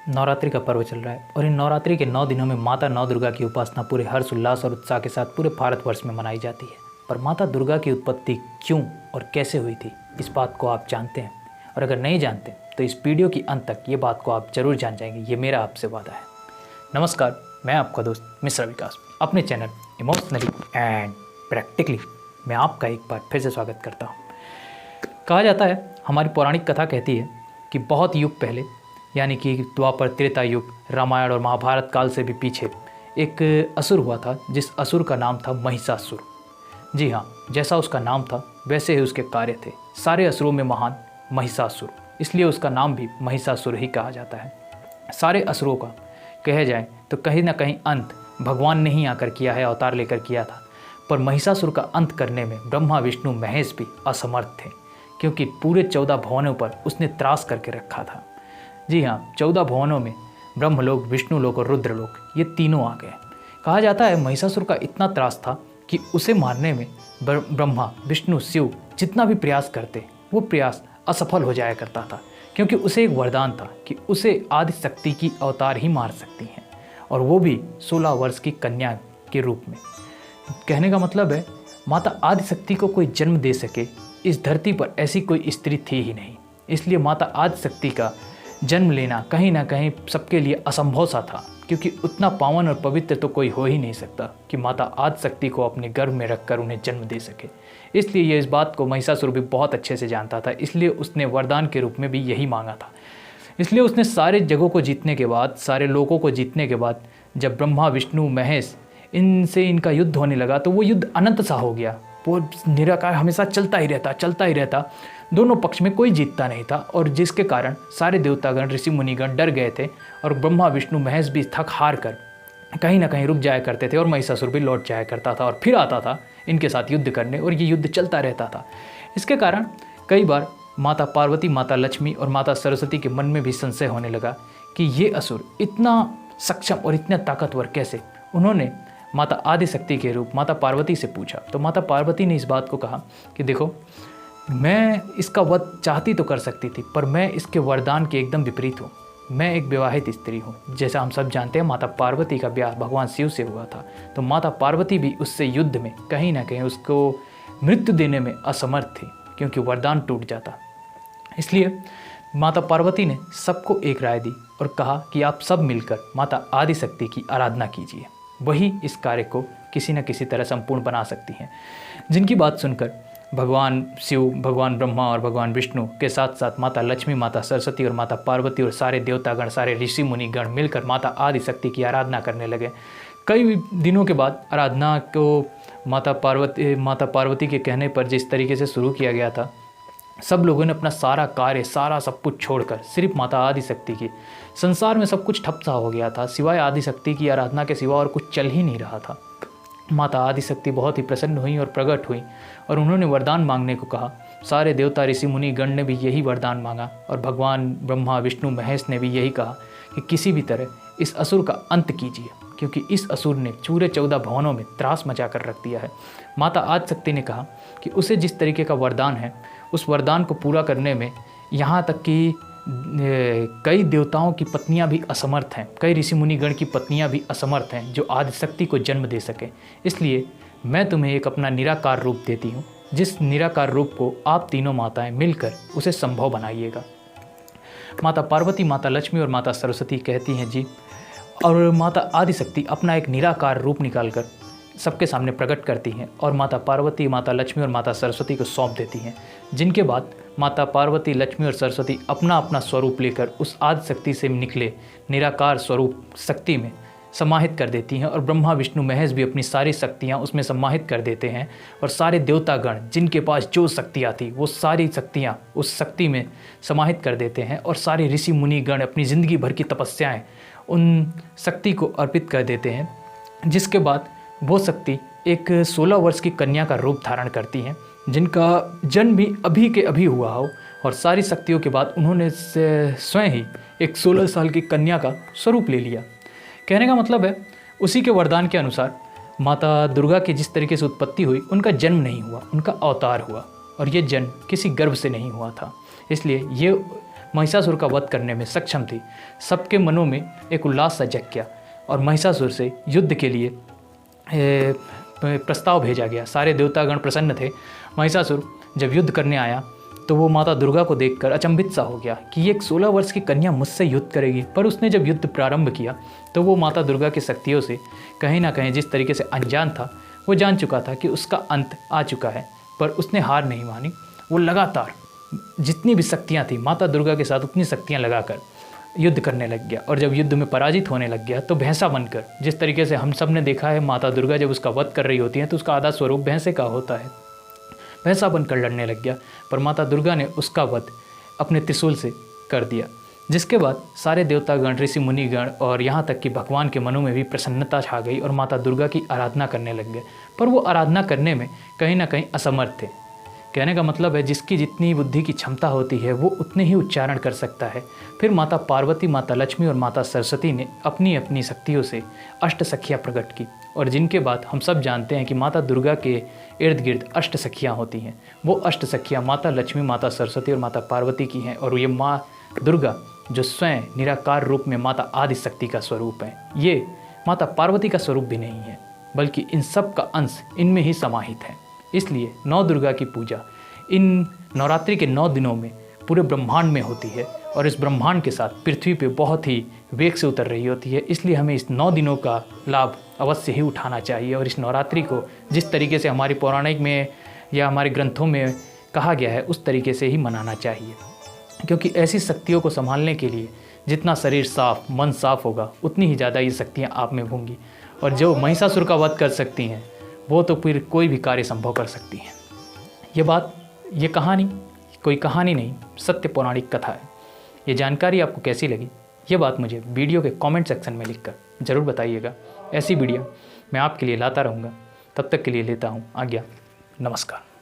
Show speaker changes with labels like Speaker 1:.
Speaker 1: नवरात्रि का पर्व चल रहा है और इन नवरात्रि के 9 दिनों में माता नौ दुर्गा की उपासना पूरे हर्ष उल्लास और उत्साह के साथ पूरे भारतवर्ष में मनाई जाती है। पर माता दुर्गा की उत्पत्ति क्यों और कैसे हुई थी, इस बात को आप जानते हैं? और अगर नहीं जानते तो इस वीडियो की अंत तक ये बात को आप जरूर जान जाएंगे, ये मेरा आपसे वादा है। नमस्कार, मैं आपका दोस्त मिश्रा विकास अपने चैनल इमोशनली एंड प्रैक्टिकली मैं आपका एक बार फिर से स्वागत करता हूँ। कहा जाता है, हमारी पौराणिक कथा कहती है कि बहुत युग पहले, यानी कि द्वापर त्रेता युग, रामायण और महाभारत काल से भी पीछे एक असुर हुआ था, जिस असुर का नाम था महिषासुर। जी हाँ, जैसा उसका नाम था वैसे ही उसके कार्य थे। सारे असुरों में महान महिषासुर, इसलिए उसका नाम भी महिषासुर ही कहा जाता है। सारे असुरों का कहा जाए तो कहीं ना कहीं अंत भगवान ने ही आकर किया है, अवतार लेकर किया था। पर महिषासुर का अंत करने में ब्रह्मा विष्णु महेश भी असमर्थ थे, क्योंकि पूरे 14 भुवनों पर उसने त्रास करके रखा था। जी हाँ, 14 भुवनों में ब्रह्मलोक, विष्णुलोक और रुद्रलोक, ये तीनों आ गए। कहा जाता है महिषासुर का इतना त्रास था कि उसे मारने में ब्रह्मा विष्णु शिव जितना भी प्रयास करते, वो प्रयास असफल हो जाया करता था, क्योंकि उसे एक वरदान था कि उसे आदि शक्ति की अवतार ही मार सकती हैं, और वो भी 16 वर्ष की कन्या के रूप में। कहने का मतलब है, माता आदि शक्ति को कोई जन्म दे सके, इस धरती पर ऐसी कोई स्त्री थी ही नहीं। इसलिए माता आदि शक्ति का जन्म लेना कहीं ना कहीं सबके लिए असंभव सा था, क्योंकि उतना पावन और पवित्र तो कोई हो ही नहीं सकता कि माता आदि शक्ति को अपने गर्भ में रखकर उन्हें जन्म दे सके। इसलिए ये इस बात को महिषासुर भी बहुत अच्छे से जानता था, इसलिए उसने वरदान के रूप में भी यही मांगा था। इसलिए उसने सारे जगहों को जीतने के बाद, सारे लोगों को जीतने के बाद, जब ब्रह्मा विष्णु महेश इनका युद्ध होने लगा, तो वो युद्ध अनंत सा हो गया। वो निराकार हमेशा चलता ही रहता। दोनों पक्ष में कोई जीतता नहीं था, और जिसके कारण सारे देवतागण, ऋषि मुनिगण डर गए थे, और ब्रह्मा विष्णु महेश भी थक हार कर कहीं ना कहीं रुक जाया करते थे, और महिषासुर भी लौट जाया करता था और फिर आता था इनके साथ युद्ध करने, और ये युद्ध चलता रहता था। इसके कारण कई बार माता पार्वती, माता लक्ष्मी और माता सरस्वती के मन में भी संशय होने लगा कि ये असुर इतना सक्षम और इतना ताकतवर कैसे। उन्होंने माता आदि शक्ति के रूप माता पार्वती से पूछा, तो माता पार्वती ने इस बात को कहा कि देखो, मैं इसका वध चाहती तो कर सकती थी, पर मैं इसके वरदान के एकदम विपरीत हूँ। मैं एक विवाहित स्त्री हूँ। जैसा हम सब जानते हैं, माता पार्वती का ब्याह भगवान शिव से हुआ था, तो माता पार्वती भी उससे युद्ध में कहीं ना कहीं उसको मृत्यु देने में असमर्थ थी, क्योंकि वरदान टूट जाता। इसलिए माता पार्वती ने सबको एक राय दी और कहा कि आप सब मिलकर माता आदि शक्ति की आराधना कीजिए, वही इस कार्य को किसी न किसी तरह संपूर्ण बना सकती हैं। जिनकी बात सुनकर भगवान शिव, भगवान ब्रह्मा और भगवान विष्णु के साथ साथ माता लक्ष्मी, माता सरस्वती और माता पार्वती और सारे देवतागण, सारे ऋषि मुनिगण मिलकर माता आदि शक्ति की आराधना करने लगे। कई दिनों के बाद आराधना को माता पार्वती के कहने पर जिस तरीके से शुरू किया गया था, सब लोगों ने अपना सारा कार्य, सारा सब कुछ छोड़कर सिर्फ माता आदि शक्ति की, संसार में सब कुछ ठप सा हो गया था, सिवाय आदि शक्ति की आराधना के सिवा और कुछ चल ही नहीं रहा था। माता आदि शक्ति बहुत ही प्रसन्न हुई और प्रकट हुई, और उन्होंने वरदान मांगने को कहा। सारे देवता, ऋषि मुनि गण ने भी यही वरदान मांगा, और भगवान ब्रह्मा विष्णु महेश ने भी यही कहा कि किसी भी तरह इस असुर का अंत कीजिए, क्योंकि इस असुर ने पूरे 14 भुवनों में त्रास मचा कर रख दिया है। माता आदि शक्ति ने कहा कि उसे जिस तरीके का वरदान है, उस वरदान को पूरा करने में यहाँ तक कि कई देवताओं की पत्नियां भी असमर्थ हैं, कई ऋषि मुनिगण की पत्नियां भी असमर्थ हैं जो आदि शक्ति को जन्म दे सकें। इसलिए मैं तुम्हें एक अपना निराकार रूप देती हूँ, जिस निराकार रूप को आप तीनों माताएं मिलकर उसे संभव बनाइएगा। माता पार्वती, माता लक्ष्मी और माता सरस्वती कहती हैं जी, और माता आदि शक्ति अपना एक निराकार रूप निकालकर सबके सामने प्रकट करती हैं, और माता पार्वती, माता लक्ष्मी और माता सरस्वती को सौंप देती हैं। जिनके बाद माता पार्वती, लक्ष्मी और सरस्वती अपना अपना स्वरूप लेकर उस आदि शक्ति से निकले निराकार स्वरूप शक्ति में समाहित कर देती हैं, और ब्रह्मा विष्णु महेश भी अपनी सारी शक्तियाँ उसमें समाहित कर देते हैं, और सारे देवतागण जिनके पास जो शक्तियाँ थी वो सारी शक्तियाँ उस शक्ति में समाहित कर देते हैं, और सारे ऋषि मुनिगण अपनी ज़िंदगी भर की तपस्याएँ उन शक्ति को अर्पित कर देते हैं। जिसके बाद वो शक्ति एक 16 वर्ष की कन्या का रूप धारण करती हैं, जिनका जन्म भी अभी के अभी हुआ हो, और सारी शक्तियों के बाद उन्होंने स्वयं ही एक 16 साल की कन्या का स्वरूप ले लिया। कहने का मतलब है, उसी के वरदान के अनुसार माता दुर्गा की जिस तरीके से उत्पत्ति हुई, उनका जन्म नहीं हुआ, उनका अवतार हुआ, और ये जन्म किसी गर्भ से नहीं हुआ था। इसलिए ये महिषासुर का वध करने में सक्षम थी। सबके मनों में एक उल्लास सा जग गया और महिषासुर से युद्ध के लिए प्रस्ताव भेजा गया। सारे देवतागण प्रसन्न थे। महिषासुर जब युद्ध करने आया तो वो माता दुर्गा को देखकर अचंभित सा हो गया कि ये एक 16 वर्ष की कन्या मुझसे युद्ध करेगी। पर उसने जब युद्ध प्रारंभ किया तो वो माता दुर्गा की शक्तियों से कहीं ना कहीं जिस तरीके से अनजान था, वो जान चुका था कि उसका अंत आ चुका है। पर उसने हार नहीं मानी। वो लगातार जितनी भी शक्तियाँ थी माता दुर्गा के साथ उतनी शक्तियाँ लगाकर युद्ध करने लग गया। और जब युद्ध में पराजित होने लग गया तो भैंसा बनकर, जिस तरीके से हम सब ने देखा है माता दुर्गा जब उसका वध कर रही होती हैं तो उसका आधा स्वरूप भैंसे का होता है, भैंसा बनकर लड़ने लग गया। पर माता दुर्गा ने उसका वध अपने त्रिशूल से कर दिया, जिसके बाद सारे देवतागण, ऋषि मुनिगण और यहाँ तक कि भगवान के मनों में भी प्रसन्नता छा गई और माता दुर्गा की आराधना करने लग गए। पर वो आराधना करने में कहीं ना कहीं असमर्थ थे। कहने का मतलब है जिसकी जितनी बुद्धि की क्षमता होती है वो उतने ही उच्चारण कर सकता है। फिर माता पार्वती, माता लक्ष्मी और माता सरस्वती ने अपनी अपनी शक्तियों से अष्ट सखियाँ प्रकट की। और जिनके बाद हम सब जानते हैं कि माता दुर्गा के इर्द गिर्द अष्ट सखियाँ होती हैं। वो अष्ट सखियाँ माता लक्ष्मी, माता सरस्वती और माता पार्वती की हैं। और ये माँ दुर्गा जो स्वयं निराकार रूप में माता आदि शक्ति का स्वरूप है, ये माता पार्वती का स्वरूप भी नहीं है, बल्कि इन सब का अंश इनमें ही समाहित है। इसलिए नौ दुर्गा की पूजा इन नवरात्रि के 9 दिनों में पूरे ब्रह्मांड में होती है और इस ब्रह्मांड के साथ पृथ्वी पे बहुत ही वेग से उतर रही होती है। इसलिए हमें इस 9 दिनों का लाभ अवश्य ही उठाना चाहिए और इस नवरात्रि को जिस तरीके से हमारी पौराणिक में या हमारे ग्रंथों में कहा गया है उस तरीके से ही मनाना चाहिए। क्योंकि ऐसी शक्तियों को संभालने के लिए जितना शरीर साफ, मन साफ होगा, उतनी ही ज़्यादा ये शक्तियाँ आप में होंगी। और जो महिषासुर का वध कर सकती हैं वो तो फिर कोई भी कार्य संभव कर सकती हैं। ये कहानी कोई कहानी नहीं, सत्य पौराणिक कथा है। ये जानकारी आपको कैसी लगी, ये बात मुझे वीडियो के कमेंट सेक्शन में लिखकर ज़रूर बताइएगा। ऐसी वीडियो मैं आपके लिए लाता रहूँगा। तब तक के लिए लेता हूँ आज्ञा। नमस्कार।